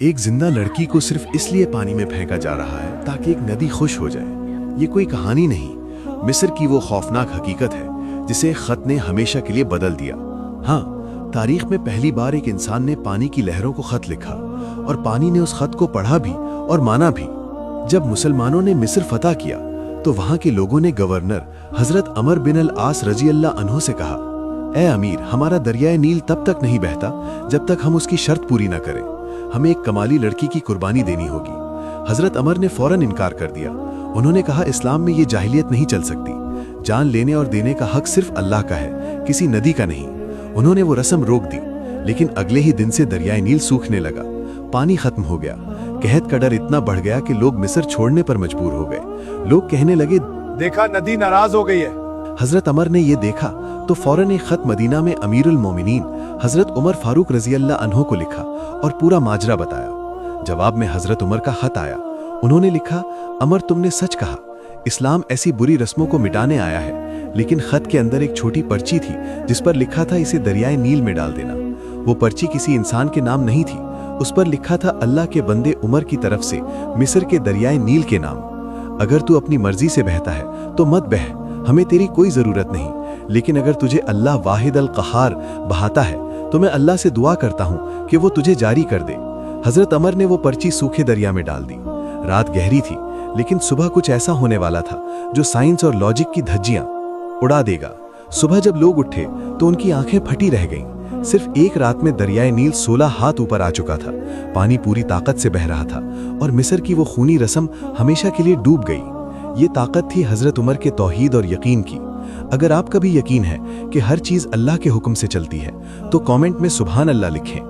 ایک زندہ لڑکی کو सिर्फ इसलिए पानी में फेंका जा रहा है ताकि एक नदी खुश हो जाए। ये कोई कहानी नहीं, मिस्र की वो खौफनाक हकीकत है जिसे खत ने हमेशा के लिए बदल दिया। हाँ, तारीख में पहली बार एक इंसान ने पानी की लहरों को खत लिखा और पानी ने उस खत को पढ़ा भी और माना भी। जब मुसलमानों ने मिस्र फतह किया तो वहां के लोगों ने गवर्नर हजरत अमर बिन अल आस रजी अल्लाह अन्हु से कहा, ए अमीर, हमारा दरियाए नील तब तक नहीं बहता जब तक हम उसकी शर्त पूरी न करें। हमें एक कमाली लड़की की कुर्बानी देनी होगी। हजरत अमर ने फौरन इनकार कर दिया। उन्होंने कहा, इस्लाम में ये जाहिलियत नहीं चल सकती। जान लेने और देने का हक सिर्फ अल्लाह का है, किसी नदी का नहीं। उन्होंने वो रस्म रोक दी, लेकिन अगले ही दिन से दरियाए नील सूखने लगा। पानी खत्म हो गया। कहत का डर इतना बढ़ गया कि लोग मिस्र छोड़ने पर मजबूर हो गए। लोग कहने लगे, देखा, नदी नाराज हो गई है। हजरत अमर ने ये देखा तो फौरन एक खत मदीना में अमीरुल मोमिनीन हजरत उमर फारूक रजी अल्लाह अन्हो को लिखा और पूरा माजरा बताया। जवाब में हजरत उमर का खत आया। उन्होंने लिखा, अमर, तुमने सच कहा, इस्लाम ऐसी बुरी रस्मों को मिटाने आया है। लेकिन खत के अंदर एक छोटी पर्ची थी जिस पर लिखा था, इसे दरियाए नील में डाल देना। वो पर्ची किसी इंसान के नाम नहीं थी, उस पर लिखा था अल्लाह के बंदे उमर की तरफ से मिस्र के दरियाए नील के नाम। अगर तू अपनी मर्जी से बहता है तो मत बह, हमें तेरी कोई जरूरत नहीं। लेकिन अगर तुझे अल्लाह वाहिद अल कहार बहाता है तो मैं अल्लाह से दुआ करता हूँ कि वो तुझे जारी कर दे। हजरत अमर ने वो पर्ची सूखे दरिया में डाल दी। रात गहरी थी, लेकिन सुबह कुछ ऐसा होने वाला था जो साइंस और लॉजिक की धज्जियां उड़ा देगा। सुबह जब लोग उठे तो उनकी आंखें फटी रह गईं। सिर्फ एक रात में दरियाए नील 16 हाथ ऊपर आ चुका था। पानी पूरी ताकत से बह रहा था और मिस्र की वो खूनी रस्म हमेशा के लिए डूब गई। ये ताकत थी हजरत उमर के तौहीद और यकीन की। अगर आपका भी यकीन है कि हर चीज अल्लाह के हुक्म से चलती है तो कमेंट में सुभान अल्लाह लिखें।